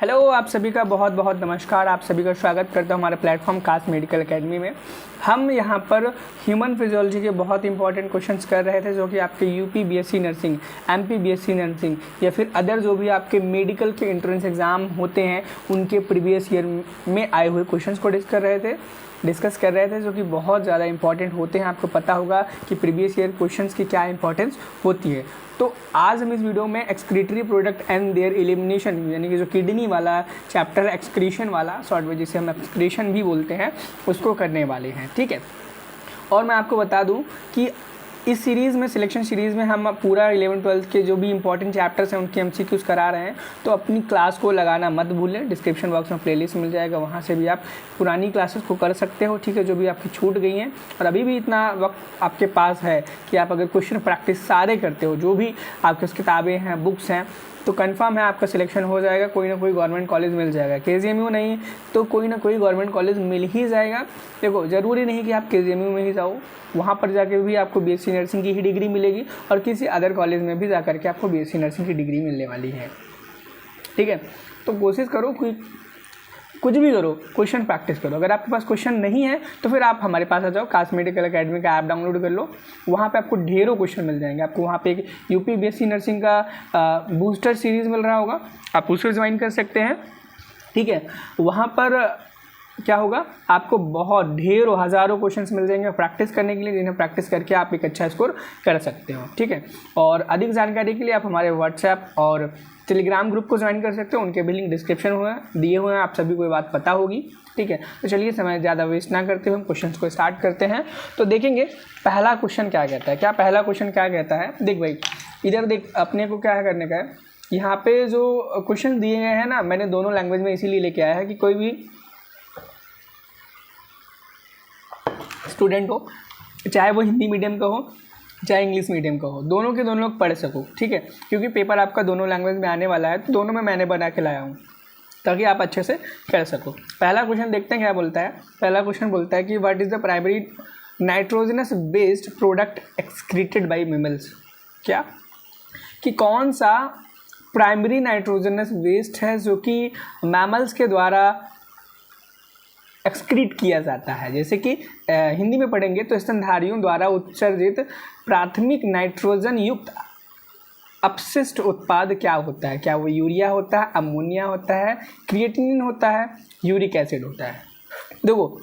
Hello, आप सभी का बहुत बहुत नमस्कार। आप सभी का स्वागत करता हूँ हमारे प्लेटफॉर्म काश मेडिकल एकेडमी में। हम यहाँ पर ह्यूमन फिजियोलॉजी के बहुत इंपॉर्टेंट क्वेश्चंस कर रहे थे, जो कि आपके UP BSc nursing, MP BSc nursing या फिर अदर जो भी आपके मेडिकल के एंट्रेंस एग्ज़ाम होते हैं उनके प्रीवियस ईयर में आए हुए क्वेश्चंस को डिस्कस कर रहे थे, जो कि बहुत ज़्यादा इंपॉर्टेंट होते हैं। आपको पता होगा कि प्रीवियस ईयर क्वेश्चंस की क्या इंपॉर्टेंस होती है। तो आज हम इस वीडियो में excretory product and there elimination, यानी कि जो किडनी वाला चैप्टर एक्सक्रीशन वाला, शॉर्ट में जिसे हम एक्सक्रीशन भी बोलते हैं, उसको करने वाले हैं। ठीक है। और मैं आपको बता दूं कि इस सीरीज़ में, सिलेक्शन सीरीज़ में, हम पूरा 11-12 के जो भी इंपॉर्टेंट चैप्टर्स हैं उनके एमसीक्यूज़ करा रहे हैं। तो अपनी क्लास को लगाना मत भूलें। डिस्क्रिप्शन बॉक्स में प्लेलिस्ट मिल जाएगा, वहाँ से भी आप पुरानी क्लासेस को कर सकते हो। ठीक है, जो भी आपकी छूट गई हैं। और अभी भी इतना वक्त आपके पास है कि आप अगर क्वेश्चन प्रैक्टिस सारे करते हो, जो भी आपके किताबें हैं, बुक्स हैं, तो कंफर्म है आपका सिलेक्शन हो जाएगा। कोई ना कोई गवर्नमेंट कॉलेज मिल जाएगा। केजीएमयू नहीं तो कोई ना कोई गवर्नमेंट कॉलेज मिल ही जाएगा। देखो, ज़रूरी नहीं कि आप केजीएमयू में ही जाओ, वहाँ पर जाके भी आपको बीएससी नर्सिंग की ही डिग्री मिलेगी और किसी अदर कॉलेज में भी जाकर के आपको बीएससी नर्सिंग की डिग्री मिलने वाली है। ठीक है, तो कोशिश करो, कुछ भी करो, क्वेश्चन प्रैक्टिस करो। अगर आपके पास क्वेश्चन नहीं है तो फिर आप हमारे पास आ जाओ, काश मेडिकल एकेडमी का ऐप डाउनलोड कर लो। वहाँ पे आपको ढेरों क्वेश्चन मिल जाएंगे। आपको वहाँ पे एक यूपी बीएससी नर्सिंग का बूस्टर सीरीज़ मिल रहा होगा, आप उसे ज्वाइन कर सकते हैं। ठीक है, वहाँ पर क्या होगा, आपको बहुत ढेरों हज़ारों क्वेश्चंस मिल जाएंगे प्रैक्टिस करने के लिए, जिन्हें प्रैक्टिस करके आप एक अच्छा स्कोर कर सकते हो। ठीक है, और अधिक जानकारी के लिए आप हमारे व्हाट्सएप और टेलीग्राम ग्रुप को ज्वाइन कर सकते हो। उनके भी लिंक डिस्क्रिप्शन में दिए हुए हैं, आप सभी को ये बात पता होगी। ठीक है, तो चलिए समय ज़्यादा वेस्ट ना करते हुए हम क्वेश्चन को स्टार्ट करते हैं। तो देखेंगे पहला क्वेश्चन क्या कहता है। पहला क्वेश्चन क्या कहता है, देख भाई, इधर देख, अपने को क्या करने का है। यहाँ पे जो क्वेश्चन दिए गए हैं ना, मैंने दोनों लैंग्वेज में इसीलिए लेके आया है कि कोई भी स्टूडेंट हो, चाहे वो हिंदी मीडियम का हो चाहे इंग्लिश मीडियम का हो, दोनों के दोनों लोग पढ़ सको। ठीक है, क्योंकि पेपर आपका दोनों लैंग्वेज में आने वाला है, तो दोनों में मैंने बना के लाया हूँ ताकि आप अच्छे से कर सको। पहला क्वेश्चन देखते हैं क्या बोलता है। पहला क्वेश्चन बोलता है कि what is the primary nitrogenous based product excreted by mammals. क्या कि कौन सा प्राइमरी नाइट्रोजनस वेस्ट है जो कि मैमल्स के द्वारा एक्सक्रीट किया जाता है। जैसे कि हिंदी में पढ़ेंगे तो स्तनधारियों द्वारा उत्सर्जित प्राथमिक नाइट्रोजन युक्त अपशिष्ट उत्पाद क्या होता है। क्या वो यूरिया होता है, अमोनिया होता है, क्रिएटिनिन होता है, यूरिक एसिड होता है। देखो,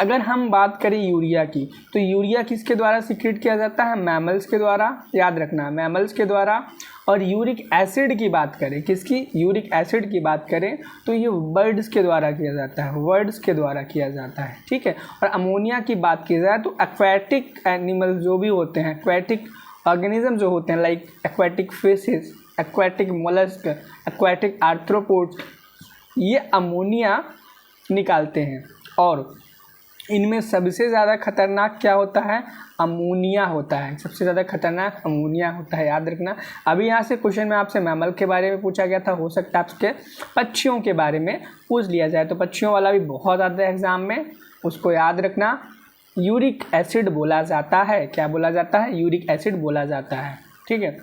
अगर हम बात करें यूरिया की, तो यूरिया किसके द्वारा सीक्रेट किया जाता है, मैमल्स के द्वारा। याद रखना, मैमल्स के द्वारा। और यूरिक एसिड की बात करें, किसकी, यूरिक एसिड की बात करें तो ये बर्ड्स के द्वारा किया जाता है, बर्ड्स के द्वारा किया जाता है। ठीक है, और अमोनिया की बात की जाए तो एक्वेटिक एनिमल जो भी होते हैं, एक्वेटिक ऑर्गेनिज्म जो होते हैं, like aquatic fishes, aquatic mollusc, aquatic arthropods, ये अमोनिया निकालते हैं। और इनमें सबसे ज़्यादा खतरनाक क्या होता है, अमोनिया होता है। सबसे ज़्यादा खतरनाक अमोनिया होता है, याद रखना। अभी यहाँ से क्वेश्चन में आपसे मैमल के बारे में पूछा गया था, हो सकता है आपके पक्षियों के बारे में पूछ लिया जाए, तो पक्षियों वाला भी बहुत आता है एग्जाम में, उसको याद रखना। यूरिक एसिड बोला जाता है, क्या बोला जाता है, यूरिक एसिड बोला जाता है। ठीक है,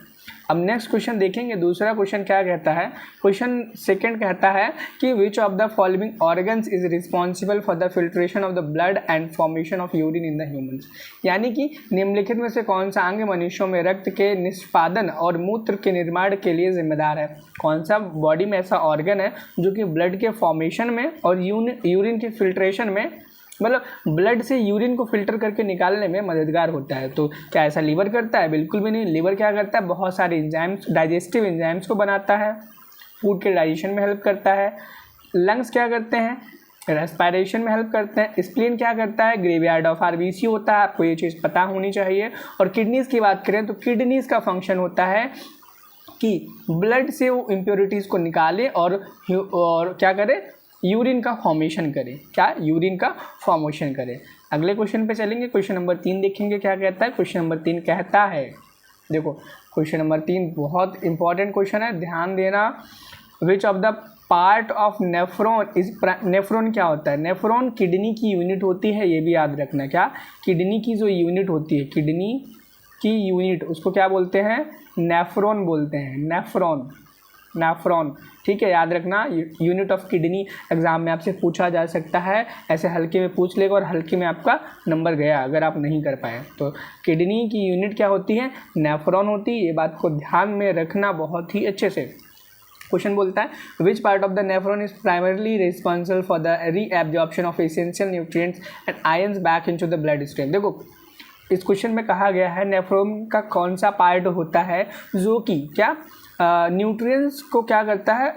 अब नेक्स्ट क्वेश्चन देखेंगे। दूसरा क्वेश्चन क्या कहता है, क्वेश्चन सेकंड कहता है कि which of the following organs is responsible for the filtration of the blood and formation of urine in the humans. यानी कि निम्नलिखित में से कौन सा अंग मनुष्यों में रक्त के निष्पादन और मूत्र के निर्माण के लिए जिम्मेदार है। कौन सा बॉडी में ऐसा ऑर्गन है जो कि ब्लड के फॉर्मेशन में और यूरिन के फिल्ट्रेशन में, मतलब ब्लड से यूरिन को फिल्टर करके निकालने में मददगार होता है। तो क्या ऐसा लीवर करता है? बिल्कुल भी नहीं। लीवर क्या करता है, बहुत सारे एंजाइम्स, डाइजेस्टिव एंजाइम्स को बनाता है, फूड के डाइजेशन में हेल्प करता है। लंग्स क्या करते हैं, रेस्पिरेशन में हेल्प करते हैं। स्प्लीन क्या करता है, ग्रेवयार्ड ऑफ आरबीसी होता है, आपको ये चीज़ पता होनी चाहिए। और किडनीज़ की बात करें तो किडनीज़ का फंक्शन होता है कि ब्लड से वो इम्प्योरिटीज़ को निकाले और क्या करे, यूरिन का फॉर्मेशन करें। क्या, यूरिन का फॉर्मेशन करें। अगले क्वेश्चन पे चलेंगे, क्वेश्चन नंबर 3 देखेंगे क्या कहता है। क्वेश्चन नंबर 3 कहता है, देखो क्वेश्चन नंबर 3 बहुत इंपॉर्टेंट क्वेश्चन है, ध्यान देना। Which of the part of nephron is, nephron क्या होता है, नेफ्रॉन किडनी की यूनिट होती है, ये भी याद रखना। क्या, किडनी की जो यूनिट होती है, किडनी की यूनिट, उसको क्या बोलते हैं, नेफ्रॉन बोलते हैं, नेफ्रॉन। नेफ्रॉन, ठीक है, याद रखना। यूनिट ऑफ किडनी एग्जाम में आपसे पूछा जा सकता है, ऐसे हल्के में पूछ लेगा और हल्के में आपका नंबर गया अगर आप नहीं कर पाए। तो किडनी की यूनिट क्या होती है? नेफ्रॉन होती है। ये बात को ध्यान में रखना बहुत ही अच्छे से। क्वेश्चन बोलता है विच part of the nephron is primarily responsible for the reabsorption of essential nutrients and ions back into the blood stream. देखो इस क्वेश्चन में कहा गया है नेफ्रॉन का कौन सा पार्ट होता है जो कि क्या न्यूट्रिएंट्स को क्या करता है,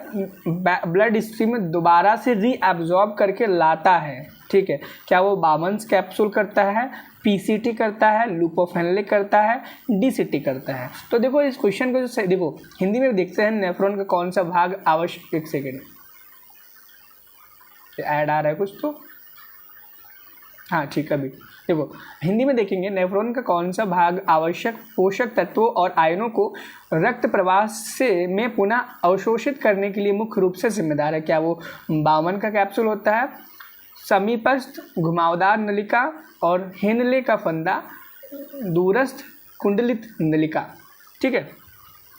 ब्लड स्ट्रीम में दोबारा से रीएब्जॉर्ब करके लाता है, ठीक है। क्या वो बामन्स कैप्सूल करता है, पीसीटी करता है, लूप ऑफ हेनले करता है, डीसीटी करता है? तो देखो इस क्वेश्चन को जो देखो हिंदी में देखते हैं, नेफ्रॉन का कौन सा भाग आवश्यक, एक सेकेंड ऐड आ रहा है कुछ तो, हाँ ठीक है। अभी देखो हिंदी में देखेंगे नेफ्रॉन का कौन सा भाग आवश्यक पोषक तत्वों और आयनों को रक्त प्रवाह से में पुनः अवशोषित करने के लिए मुख्य रूप से जिम्मेदार है? क्या वो बामन का कैप्सूल होता है, समीपस्थ घुमावदार नलिका और हेनले का फंदा, दूरस्थ कुंडलित नलिका, ठीक है।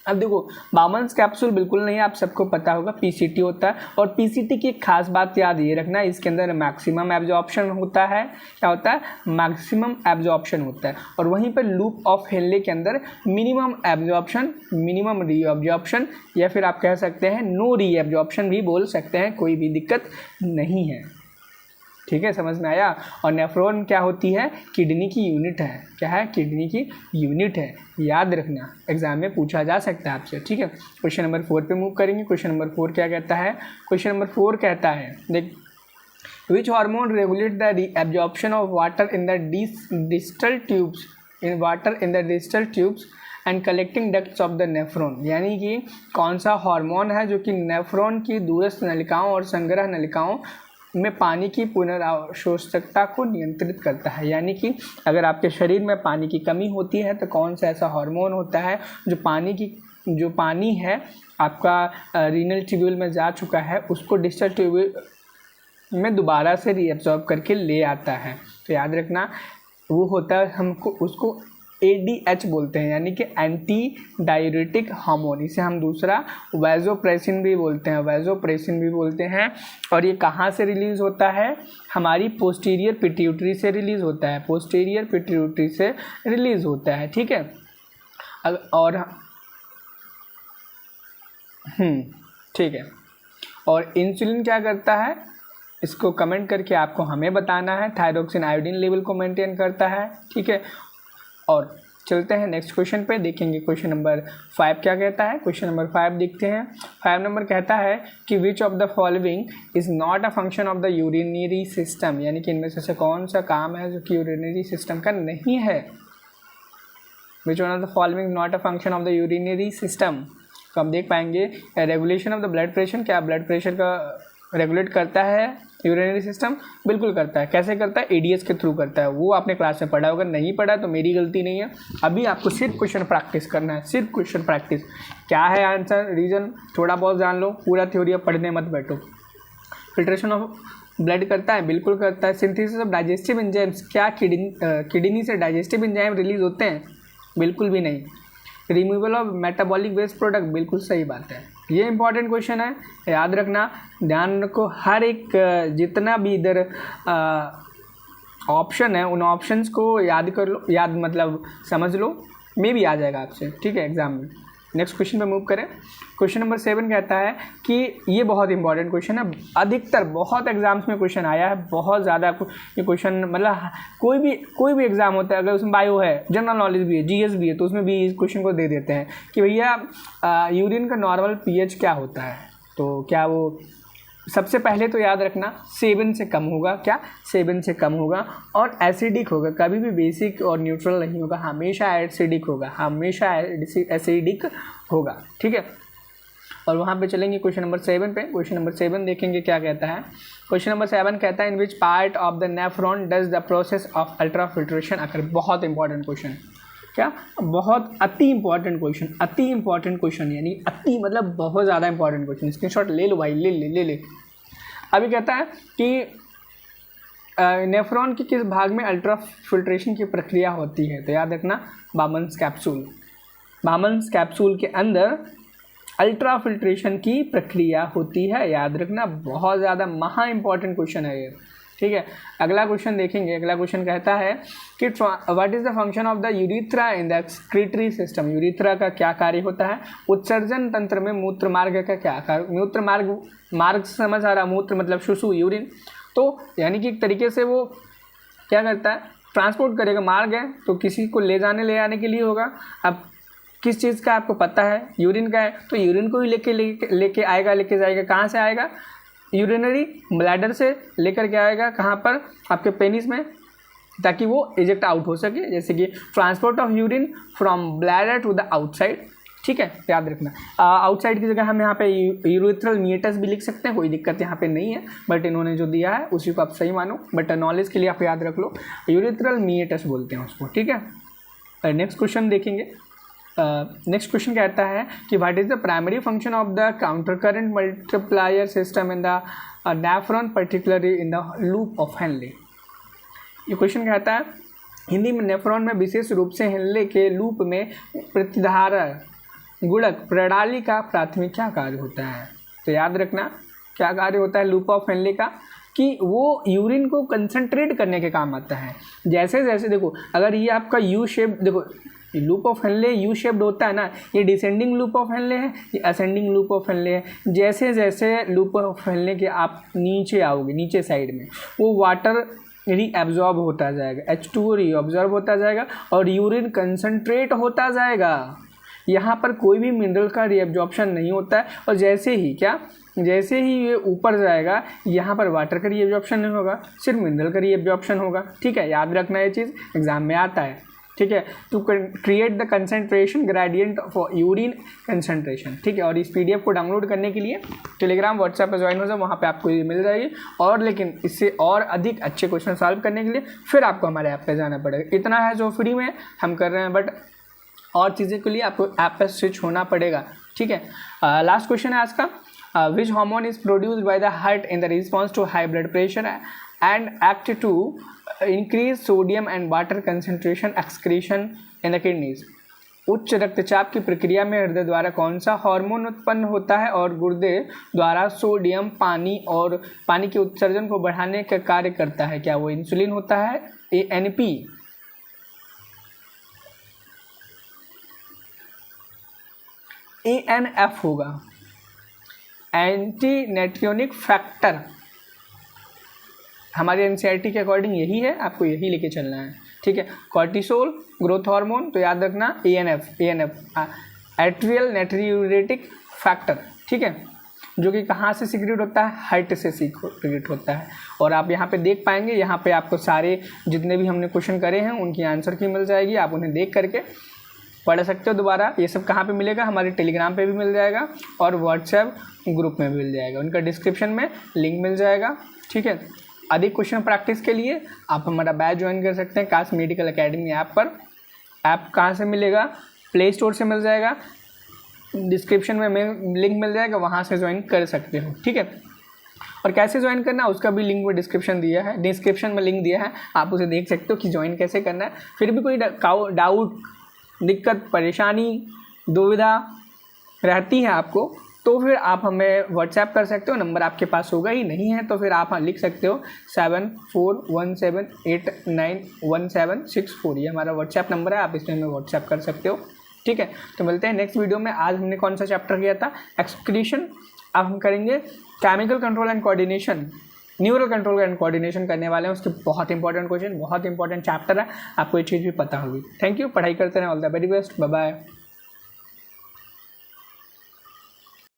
अब देखो बामन्स कैप्सूल बिल्कुल नहीं, आप सबको पता होगा पीसीटी होता है। और पीसीटी की एक खास बात याद ये रखना, इसके अंदर मैक्सिमम एब्जॉर्प्शन होता है। क्या होता है? मैक्सिमम एब्जॉर्प्शन होता है। और वहीं पर लूप ऑफ हेनले के अंदर मिनिमम एब्जॉर्प्शन, मिनिमम रीअब्जॉर्प्शन, या फिर आप कह सकते हैं नो रीअब्जॉर्प्शन भी बोल सकते हैं, कोई भी दिक्कत नहीं है, ठीक है, समझ में आया। और नेफ्रॉन क्या होती है? किडनी की यूनिट है। क्या है? किडनी की यूनिट है, याद रखना, एग्जाम में पूछा जा सकता है आपसे, ठीक है। क्वेश्चन नंबर 4 पे मूव करेंगे। क्वेश्चन नंबर 4 क्या कहता है? क्वेश्चन नंबर 4 कहता है देख which hormone regulate the absorption of water in the distal tubes and collecting ducts of the nephron. यानी कि कौन सा हार्मोन है जो कि नेफ्रॉन की दूरस्थ नलिकाओं और संग्रह नलिकाओं में पानी की पुनरावशोषकता को नियंत्रित करता है? यानी कि अगर आपके शरीर में पानी की कमी होती है तो कौन सा ऐसा हार्मोन होता है जो पानी है आपका रीनल ट्यूब्यूल में जा चुका है उसको डिस्टल ट्यूब्यूल में दोबारा से रीएब्जॉर्ब करके ले आता है? तो याद रखना वो होता है, हमको उसको ADH बोलते हैं, यानी कि एंटी डाययूरेटिक हार्मोन। इसे हम दूसरा वैसोप्रेसिन भी बोलते हैं। और ये कहाँ से रिलीज़ होता है? हमारी पोस्टीरियर पिट्यूटरी से रिलीज़ होता है, ठीक है। और ठीक है। और इंसुलिन क्या करता है? इसको कमेंट करके आपको हमें बताना है। थायरोक्सिन आयोडीन लेवल को मेंटेन करता है, ठीक है। और चलते हैं नेक्स्ट क्वेश्चन पे, देखेंगे क्वेश्चन नंबर 5 क्या कहता है। क्वेश्चन नंबर 5 देखते हैं। 5 नंबर कहता है कि which of the following is not a function of the urinary system. यानी कि इनमें से कौन सा काम है जो कि यूरिनरी सिस्टम का नहीं है? Which one of the following not a function of the urinary system. तो हम देख पाएंगे regulation of the blood pressure. क्या ब्लड प्रेशर का रेगुलेट करता है यूरिनरी सिस्टम? बिल्कुल करता है। कैसे करता है? ADH के थ्रू करता है। वो आपने क्लास में पढ़ा होगा, नहीं पढ़ा तो मेरी गलती नहीं है। अभी आपको सिर्फ क्वेश्चन प्रैक्टिस करना है, सिर्फ क्वेश्चन प्रैक्टिस। क्या है आंसर, रीजन थोड़ा बहुत जान लो, पूरा थ्योरी अब पढ़ने मत बैठो। फिल्ट्रेशन ऑफ ब्लड करता है? बिल्कुल करता है। सिंथेसिस ऑफ डाइजेस्टिव एंजाइम्स, क्या किडनी से डाइजेस्टिव एंजाइम रिलीज होते हैं? बिल्कुल भी नहीं। Removal of metabolic waste product, बिल्कुल सही बात है। ये इंपॉर्टेंट क्वेश्चन है, याद रखना, ध्यान रखो। हर एक जितना भी इधर ऑप्शन है उन ऑप्शंस को याद कर लो, याद मतलब समझ लो, मे भी आ जाएगा आपसे, ठीक है, एग्जाम में। नेक्स्ट क्वेश्चन पे मूव करें। क्वेश्चन नंबर 7 कहता है कि ये बहुत इंपॉर्टेंट क्वेश्चन है, अधिकतर बहुत एग्जाम्स में क्वेश्चन आया है, बहुत ज़्यादा ये क्वेश्चन, मतलब कोई भी एग्जाम होता है, अगर उसमें बायो है, जनरल नॉलेज भी है, GS भी है, तो उसमें भी इस क्वेश्चन को दे देते हैं कि भैया यूरिन का नॉर्मल pH क्या होता है। तो क्या वो सबसे पहले तो याद रखना 7 से कम होगा। क्या? 7 से कम होगा और एसिडिक होगा, कभी भी बेसिक और न्यूट्रल नहीं होगा, हमेशा एसिडिक होगा, ठीक है। और वहाँ पे चलेंगे क्वेश्चन नंबर 7 पे। क्वेश्चन नंबर 7 देखेंगे क्या कहता है। क्वेश्चन नंबर 7 कहता है in which part of the nephron does the process of ultrafiltration occur. बहुत इंपॉर्टेंट क्वेश्चन। क्या? बहुत अति इंपॉर्टेंट क्वेश्चन, यानी अति मतलब बहुत ज़्यादा इंपॉर्टेंट क्वेश्चन। स्क्रीनशॉट ले लो भाई, ले। अभी कहता है कि नेफ्रॉन के किस भाग में अल्ट्राफिल्ट्रेशन की प्रक्रिया होती है? तो याद रखना बामन्स कैप्सूल के अंदर अल्ट्रा फिल्ट्रेशन की प्रक्रिया होती है? याद रखना, बहुत ज़्यादा महा इंपॉर्टेंट क्वेश्चन है ये, ठीक है। अगला क्वेश्चन देखेंगे। अगला क्वेश्चन कहता है कि what is the function of the urethra in the excretory system? Urethra का क्या कार्य होता है? उत्सर्जन तंत्र में मूत्र मार्ग का क्या कार्य? मूत्र मार्ग समझ आ रहा, मूत्र मतलब सुसु, यूरिन, तो यानी कि एक तरीके से वो क्या करता है, ट्रांसपोर्ट करेगा। मार्ग है तो किसी को ले आने के लिए होगा। अब किस चीज़ का आपको पता है? यूरिन का है, तो यूरिन को ही लेके आएगा, लेके जाएगा। कहाँ से आएगा? यूरिनरी ब्लैडर से लेकर के आएगा, कहाँ पर? आपके पेनिस में, ताकि वो इजेक्ट आउट हो सके। जैसे कि transport of urine from bladder to the outside, ठीक है, याद रखना। आउटसाइड की जगह हम यहाँ पे यूरिथ्रल मीटस भी लिख सकते हैं, कोई दिक्कत यहाँ पे नहीं है, बट इन्होंने जो दिया है उसी को आप सही मानो, बट नॉलेज के लिए आप याद रख लो, यूरिथ्रल मीटस बोलते हैं उसको, ठीक है। नेक्स्ट क्वेश्चन देखेंगे। नेक्स्ट क्वेश्चन कहता है कि what is the primary function of the counter current multiplier system in the nephron, particularly in the loop of Henle? ये क्वेश्चन कहता है हिंदी में नेफ्रॉन में विशेष रूप से हेनले के लूप में प्रतिधारा गुणक प्रणाली का प्राथमिक क्या कार्य होता है? तो याद रखना, क्या कार्य होता है लूप ऑफ हेनले का? कि वो यूरिन को कंसंट्रेट करने के काम आता है। जैसे जैसे देखो, अगर ये आपका यू शेप, देखो loop of Henle U shaped होता है ना, ये डिसेंडिंग लूप ऑफ हेनले है, ये असेंडिंग लूप ऑफ हेनले है। जैसे जैसे लूप ऑफ हेनले के आप नीचे आओगे, नीचे साइड में, वो वाटर रीअब्जॉर्ब होता जाएगा, H2O रीअब्जॉर्ब होता जाएगा और यूरिन कंसंट्रेट होता जाएगा। यहाँ पर कोई भी मिनरल का रीअब्जॉर्प्शन नहीं होता है। और जैसे ही ये ऊपर जाएगा, यहाँ पर वाटर का रीअब्जॉर्प्शन नहीं होगा, सिर्फ मिनरल का रीअब्जॉर्प्शन होगा, ठीक है। याद रखना ये चीज़, एग्जाम में आता है, ठीक है। To create the concentration gradient for urine concentration, ठीक है। और इस PDF को डाउनलोड करने के लिए टेलीग्राम व्हाट्सएप पर ज्वाइन हो जाओ, वहाँ पे आपको ये मिल जाएगी। और लेकिन इससे और अधिक अच्छे क्वेश्चन सॉल्व करने के लिए फिर आपको हमारे ऐप पे जाना पड़ेगा। इतना है जो फ्री में हम कर रहे हैं, बट और चीज़ों के लिए आपको ऐप पे स्विच होना पड़ेगा, ठीक है। लास्ट क्वेश्चन है आज का, which hormone is produced by the heart in the response to high blood pressure and act to increase sodium and water concentration excretion in the kidneys? उच्च रक्तचाप की प्रक्रिया में हृदय द्वारा कौन सा हार्मोन उत्पन्न होता है और गुर्दे द्वारा सोडियम, पानी के उत्सर्जन को बढ़ाने का कार्य करता है? क्या वो इंसुलिन होता है? ANP, ANF होगा, एंटी नेट्रियोनिक फैक्टर। हमारे NCERT के अकॉर्डिंग यही है, आपको यही लेके चलना है, ठीक है। कॉर्टिसोल ग्रोथ हार्मोन, तो याद रखना ANF, एट्रियल नेट्रियूरेटिक फैक्टर, ठीक है, जो कि कहाँ से सीक्रेट होता है? हार्ट से सीक्रेट होता है। और आप यहाँ पे देख पाएंगे, यहाँ पे आपको सारे जितने भी हमने क्वेश्चन करे हैं उनकी आंसर की मिल जाएगी, आप उन्हें देख करके पढ़ सकते हो दोबारा। ये सब कहाँ पे मिलेगा? हमारे टेलीग्राम पे भी मिल जाएगा और व्हाट्सएप ग्रुप में भी मिल जाएगा, उनका डिस्क्रिप्शन में लिंक मिल जाएगा, ठीक है। अधिक क्वेश्चन प्रैक्टिस के लिए आप हमारा बैच ज्वाइन कर सकते हैं काश मेडिकल एकेडमी ऐप पर। ऐप कहाँ से मिलेगा? प्ले स्टोर से मिल जाएगा, डिस्क्रिप्शन में लिंक मिल जाएगा, वहाँ से ज्वाइन कर सकते हो, ठीक है। और कैसे ज्वाइन करना है उसका भी लिंक में डिस्क्रिप्शन में लिंक दिया है, आप उसे देख सकते हो कि ज्वाइन कैसे करना है। फिर भी कोई डाउट, दिक्कत, परेशानी, दुविधा रहती है आपको, तो फिर आप हमें व्हाट्सएप कर सकते हो, नंबर आपके पास होगा ही, नहीं है तो फिर आप लिख सकते हो 7417891764, ये हमारा व्हाट्सएप नंबर है, आप इसमें हमें व्हाट्सएप कर सकते हो, ठीक है। तो मिलते हैं नेक्स्ट वीडियो में। आज हमने कौन सा चैप्टर किया था? एक्सक्रीशन। अब हम करेंगे chemical control and coordination, neural control and coordination करने वाले हैं। उसके बहुत इंपॉर्टेंट क्वेश्चन, बहुत इंपॉर्टेंट चैप्टर है, आपको ये चीज़ भी पता होगी। थैंक यू, पढ़ाई करते रहें, all the very best, bye bye.